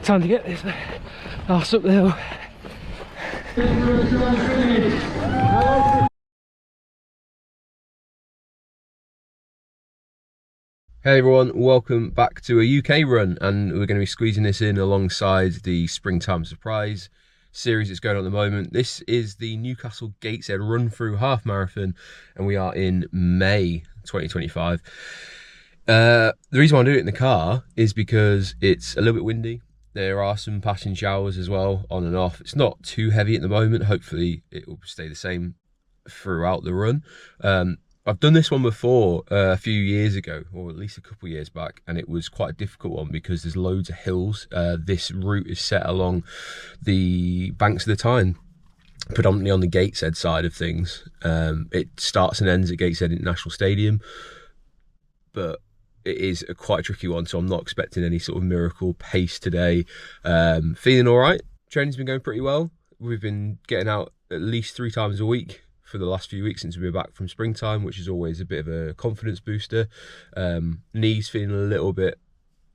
Time to get this ass up the hill. Hey everyone, welcome back to a UK run, and we're going to be squeezing this in alongside the Springtime Surprise series that's going on at the moment. This is the Newcastle Gateshead Run-Through Half Marathon, and we are in May 2025. The reason why I'm doing it in the car is because it's a little bit windy. There are some passing showers as well, on and off. It's not too heavy at the moment. Hopefully it will stay the same throughout the run. I've done this one before a few years ago, or at least a couple of years back, and it was quite a difficult one because there's loads of hills. This route is set along the banks of the Tyne, predominantly on the Gateshead side of things. It starts and ends at Gateshead International Stadium, but it is quite a tricky one, so I'm not expecting any sort of miracle pace today. Feeling all right. Training's been going pretty well. We've been getting out at least 3 times a week for the last few weeks since we've been back from springtime, which is always a bit of a confidence booster. Knees feeling a little bit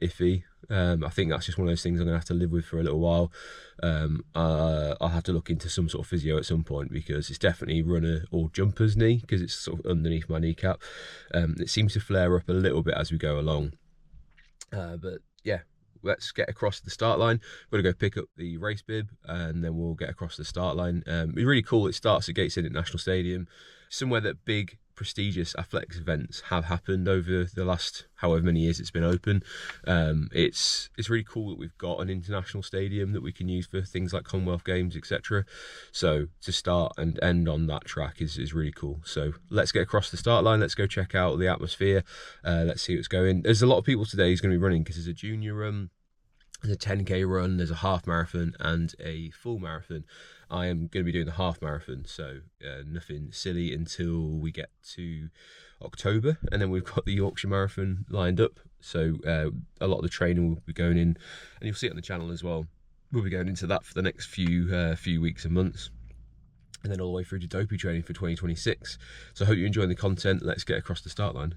iffy. I think that's just one of those things I'm gonna have to live with for a little while. I'll have to look into some sort of physio at some point, because it's definitely runner or jumper's knee, because it's sort of underneath my kneecap. It seems to flare up a little bit as we go along, but yeah, let's get across the start line. We're gonna go pick up the race bib, and then we'll get across the start line. It's really cool. It starts at Gateshead International Stadium, somewhere that big prestigious athletics events have happened over the last however many years it's been open. It's really cool that we've got an international stadium that we can use for things like Commonwealth Games, etc. So to start and end on that track is really cool. So let's get across the start line. Let's go check out the atmosphere. Let's see what's going. There's a lot of people today who's going to be running, because there's a junior run, there's a 10k run, there's a half marathon and a full marathon. I am going to be doing the half marathon, so nothing silly until we get to October, and then we've got the Yorkshire Marathon lined up. So a lot of the training will be going in, and you'll see it on the channel as well. We'll be going into that for the next few weeks and months, and then all the way through to dopey training for 2026. So I hope you're enjoying the content. Let's get across the start line.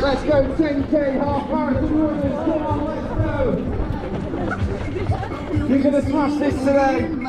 Let's go 10k half marathon runners, come on, let's go! You're going to smash this today!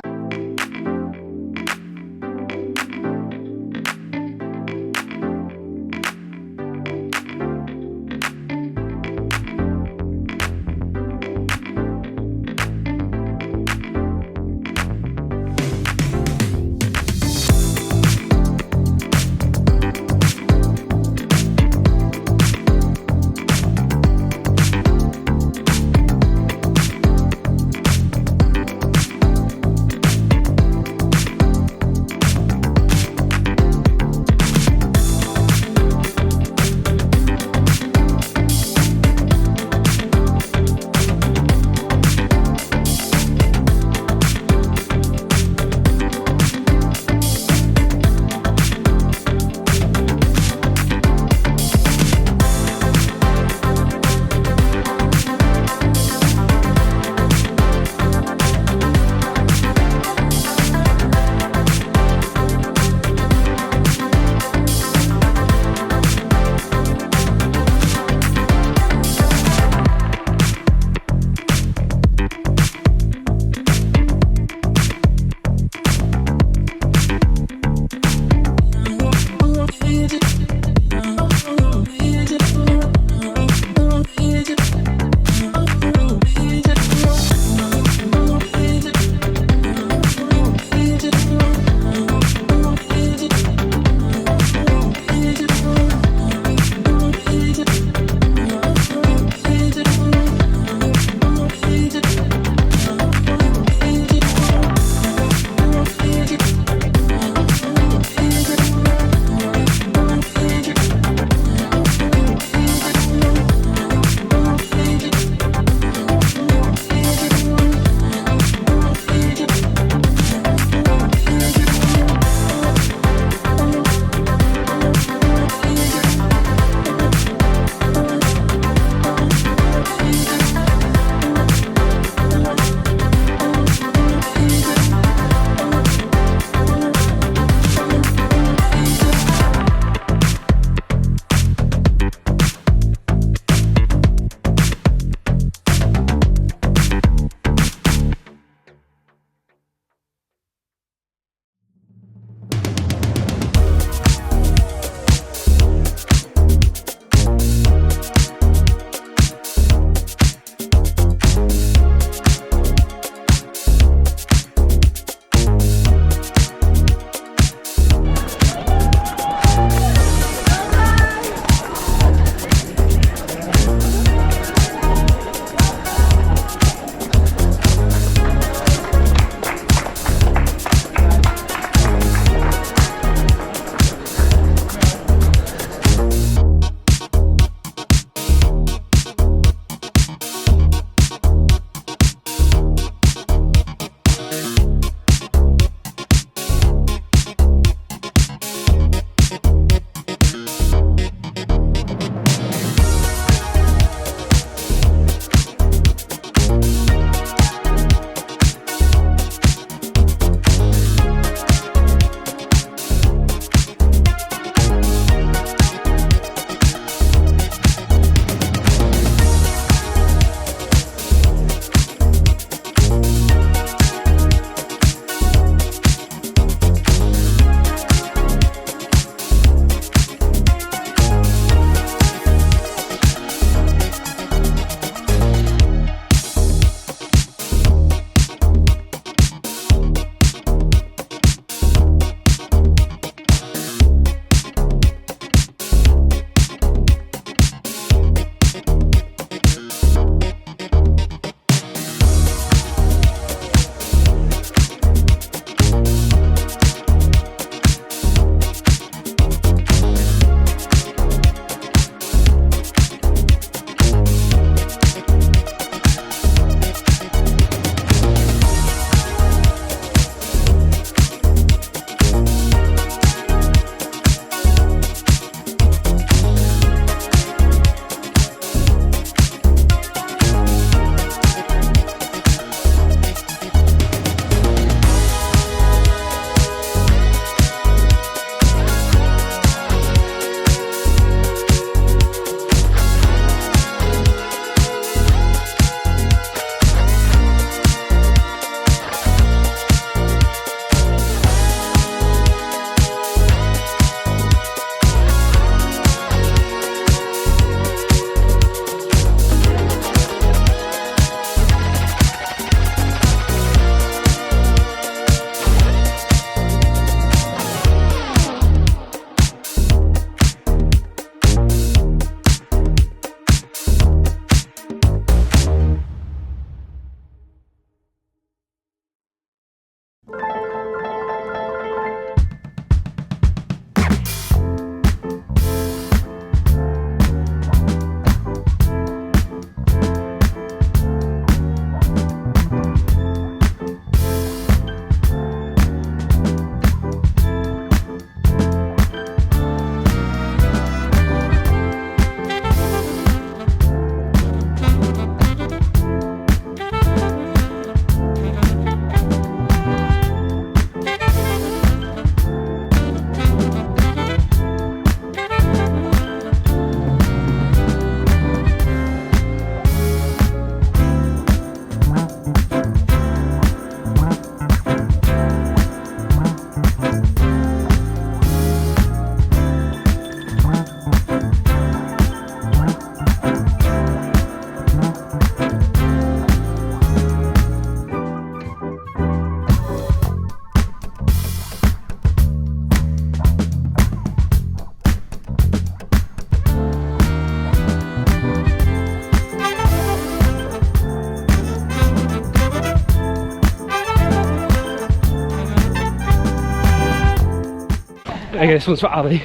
Okay, this one's for Ali.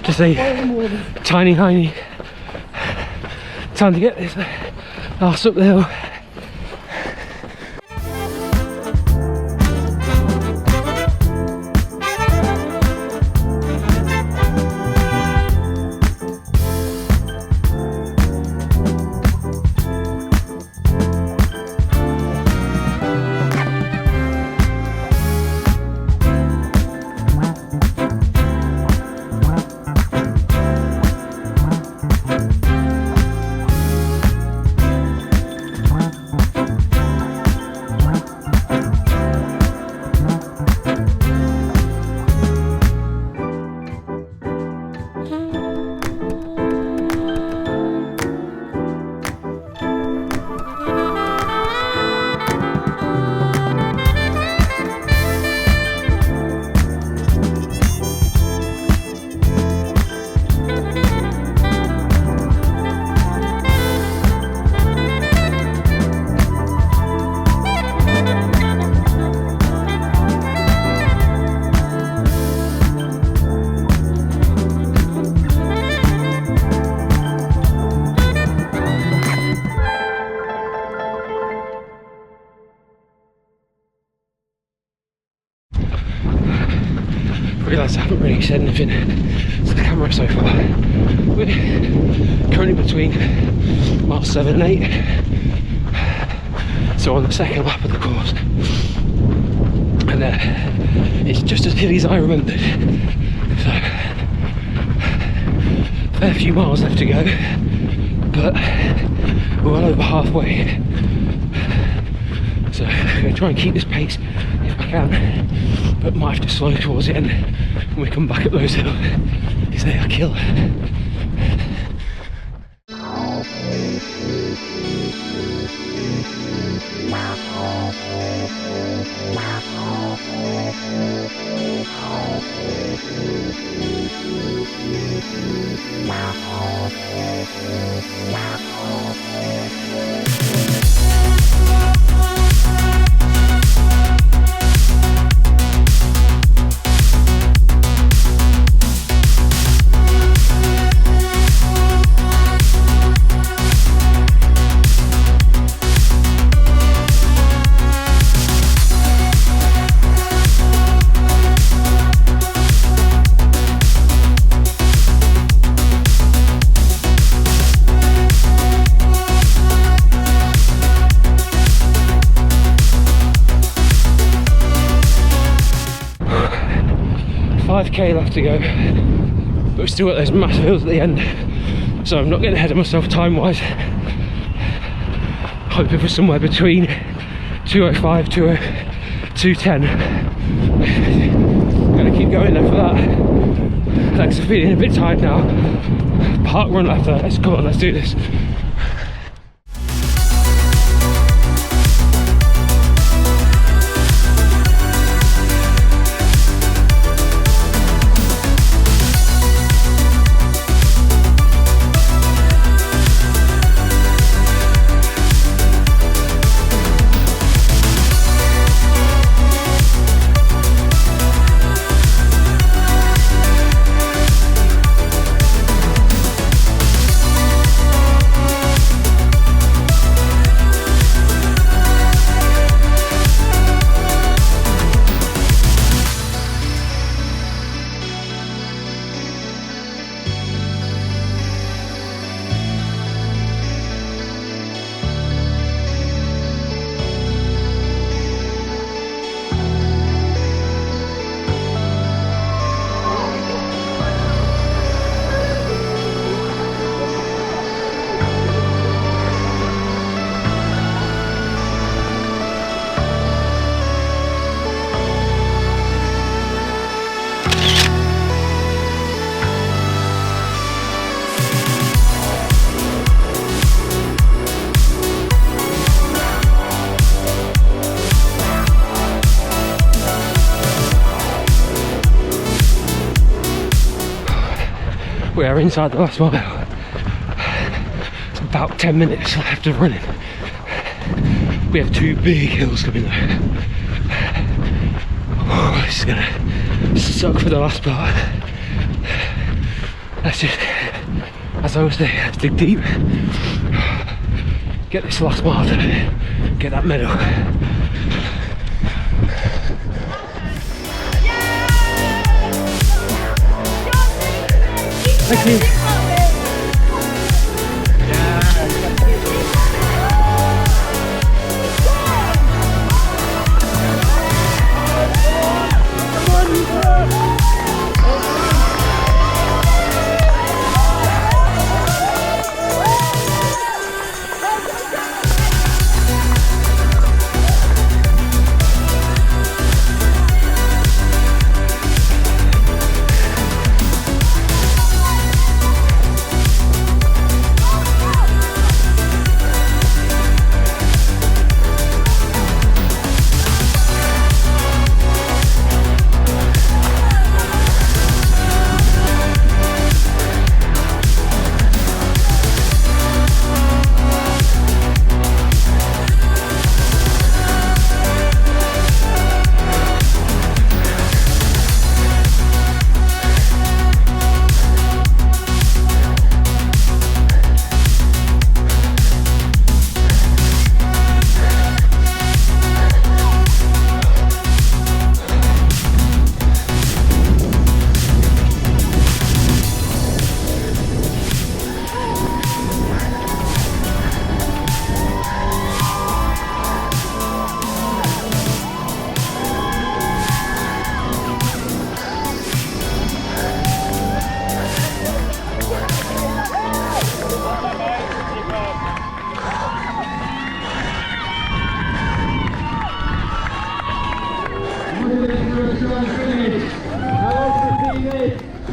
Just a tiny time to get this last up the hill. Realised I haven't really said anything to the camera so far. We're currently between miles 7 and 8, so on the second lap of the course, and it's just as hilly as I remembered, so a fair few miles left to go, but we're well over halfway, so I'm going to try and keep this pace if I can, but might have to slow towards the end when we come back up those hills, because they are killer. .5k left to go, but we've still got those massive hills at the end, so I'm not getting ahead of myself time wise. Hoping for somewhere between 2:05 to 2:10. Gonna keep going there for that. Legs are feeling a bit tired now. Park run left there. Let's go on, let's do this. We are inside the last mile. It's about 10 minutes left of running. We have two big hills coming though. Oh, this is gonna suck for the last part. let's just, as I always say, let's dig deep, get this last mile done, get that medal. Thank you.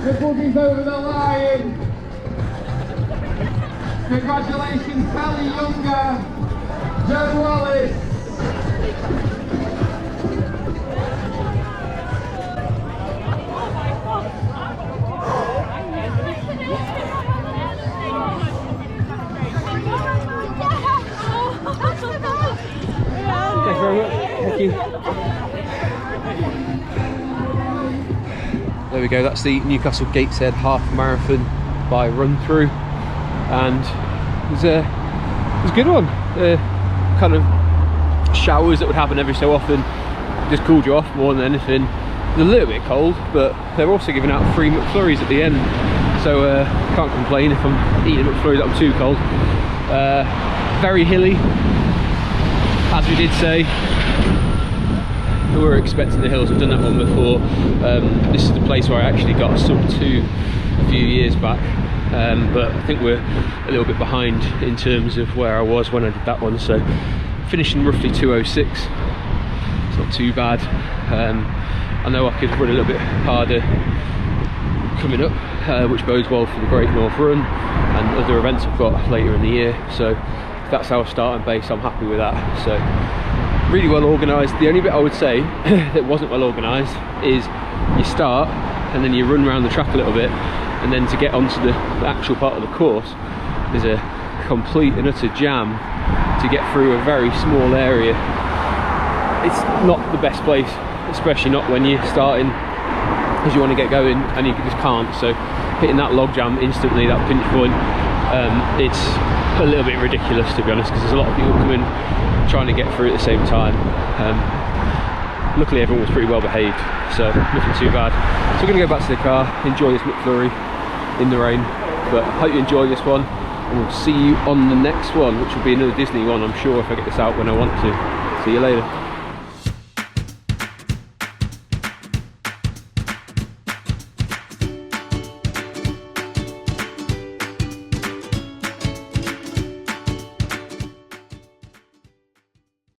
The boogie's over the line. Congratulations, Kelly Younger, Joe Wallace. Thank you very much. Thank you. There we go, that's the Newcastle Gateshead half marathon by Runthrough, and it was a good one. Kind of showers that would happen every so often just cooled you off more than anything. It was a little bit cold, but they're also giving out free McFlurries at the end, so can't complain if I'm eating a McFlurry that I'm too cold. Very hilly, as we did say. We were expecting the hills. I've done that one before. This is the place where I actually got a sub-2 a few years back, but I think we're a little bit behind in terms of where I was when I did that one, so finishing roughly 2:06. It's not too bad. I know I could run a little bit harder coming up, which bodes well for the Great North Run and other events I've got later in the year, so if that's our starting base, I'm happy with that. So really well organised. The only bit I would say that wasn't well organised is you start and then you run around the track a little bit, and then to get onto the actual part of the course there's a complete and utter jam to get through a very small area. It's not the best place, especially not when you're starting, because you want to get going and you just can't. So hitting that log jam instantly, that pinch point, it's a little bit ridiculous, to be honest, because there's a lot of people coming trying to get through at the same time. Luckily everyone was pretty well behaved, so nothing too bad. So we're going to go back to the car, enjoy this McFlurry in the rain, but hope you enjoy this one, and we'll see you on the next one, which will be another Disney one, I'm sure, if I get this out when I want to. See you later.